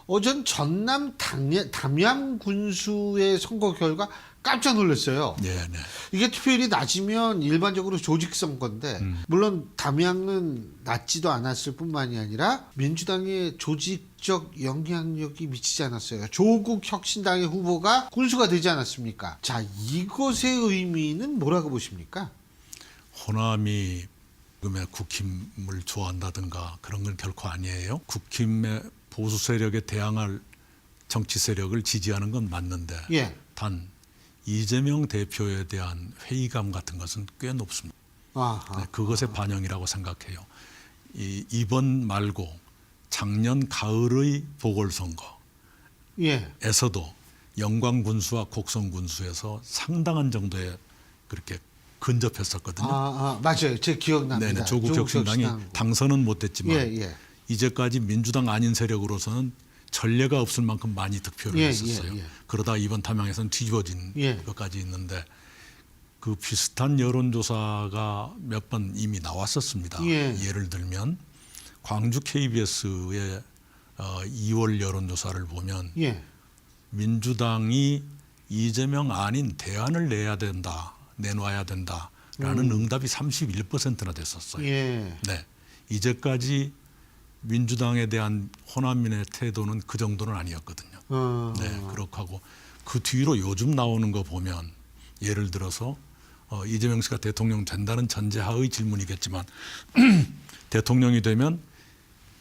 어전 전남 담양 군수의 선거 결과 깜짝 놀랐어요. 네, 네. 이게 투표율이 낮으면 일반적으로 조직 선거인데 물론 담양은 낮지도 않았을 뿐만이 아니라 민주당의 조직적 영향력이 미치지 않았어요. 조국 혁신당의 후보가 군수가 되지 않았습니까? 자, 이것의 의미는 뭐라고 보십니까? 호남이 지금의 국힘을 좋아한다든가 그런 건 결코 아니에요. 국힘의 보수 세력에 대항할 정치 세력을 지지하는 건 맞는데 예. 단 이재명 대표에 대한 회의감 같은 것은 꽤 높습니다. 아하. 네, 그것의 반영이라고 생각해요. 이번 말고 작년 가을의 보궐선거에서도 예. 영광 군수와 곡성 군수에서 상당한 정도의 그렇게 근접했었거든요. 맞아요. 제 기억납니다. 네네, 조국 혁신당이 당선은 못했지만 예. 이제까지 민주당 아닌 세력으로서는 전례가 없을 만큼 많이 득표를 했었어요. 그러다 이번 담양에서는 뒤집어진 것까지 있는데 그 비슷한 여론조사가 몇 번 이미 나왔었습니다. 예를 들면 광주 KBS의 2월 여론조사를 보면 민주당이 이재명 아닌 대안을 내놔야 된다라는 응답이 31%나 됐었어요. 네, 이제까지 민주당에 대한 호남민의 태도는 그 정도는 아니었거든요. 네, 그렇고 하고 그 뒤로 요즘 나오는 거 보면 예를 들어서 이재명 씨가 대통령 된다는 전제하의 질문이겠지만 대통령이 되면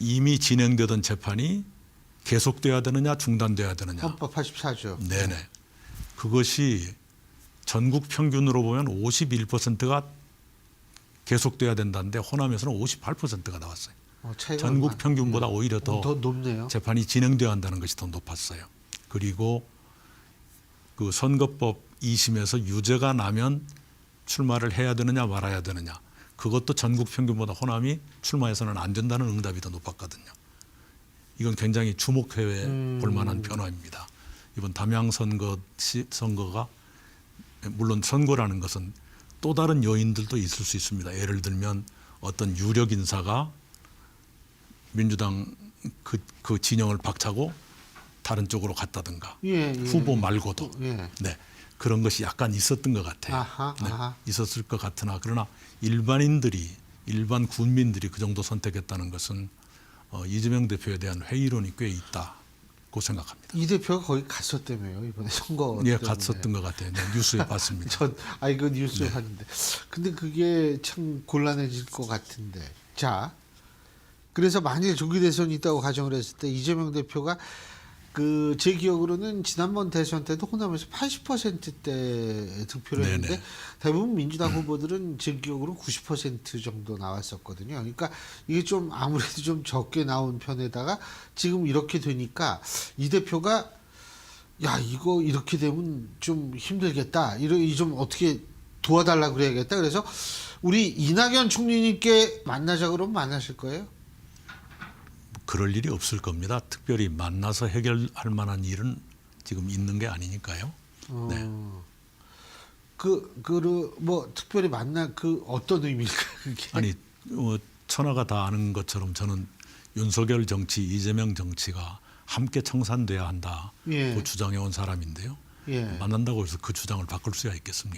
이미 진행되던 재판이 계속돼야 되느냐 중단돼야 되느냐. 헌법 84조. 네네. 그것이 전국 평균으로 보면 51%가 계속돼야 된다는데 호남에서는 58%가 나왔어요. 전국 평균보다 오히려 더 높네요. 재판이 진행돼야 한다는 것이 더 높았어요. 그리고 그 선거법 2심에서 유죄가 나면 출마를 해야 되느냐 말아야 되느냐. 그것도 전국 평균보다 호남이 출마해서는 안 된다는 응답이 더 높았거든요. 이건 굉장히 주목해 볼 만한 변화입니다. 이번 담양 선거가 물론 선거라는 것은 또 다른 요인들도 있을 수 있습니다. 예를 들면 어떤 유력 인사가 민주당 그 진영을 박차고 다른 쪽으로 갔다든가 후보 말고도 네, 그런 것이 약간 있었던 것 같아요. 있었을 것 같으나 그러나 일반 국민들이 그 정도 선택했다는 것은 이재명 대표에 대한 회의론이 꽤 있다고 생각합니다. 이 대표가 거기 갔었다며요 이번에 선거. 예, 갔었던 것 같아요. 네, 뉴스에 봤습니다. 그 뉴스에 봤는데, 근데 그게 참 곤란해질 것 같은데. 자, 그래서 만일 조기 대선이 있다고 가정을 했을 때 이재명 대표가 제 기억으로는 지난번 대선 때도 호남에서 80%대 득표를 했는데 대부분 민주당 후보들은 제 기억으로 90% 정도 나왔었거든요. 그러니까 이게 좀 아무래도 좀 적게 나온 편에다가 지금 이렇게 되니까 이 대표가 야, 이거 이렇게 되면 좀 힘들겠다. 좀 어떻게 도와달라 그래야겠다. 그래서 우리 이낙연 총리님께 만나자 그러면 만나실 거예요? 그럴 일이 없을 겁니다. 특별히 만나서 해결할 만한 일은 지금 있는 게 아니니까요. 네. 뭐 특별히 어떤 의미일까요? 그게? 아니 천하가 다 아는 것처럼 저는 윤석열 정치, 이재명 정치가 함께 청산돼야 한다고 주장해온 사람인데요. 만난다고 해서 그 주장을 바꿀 수가 있겠습니까?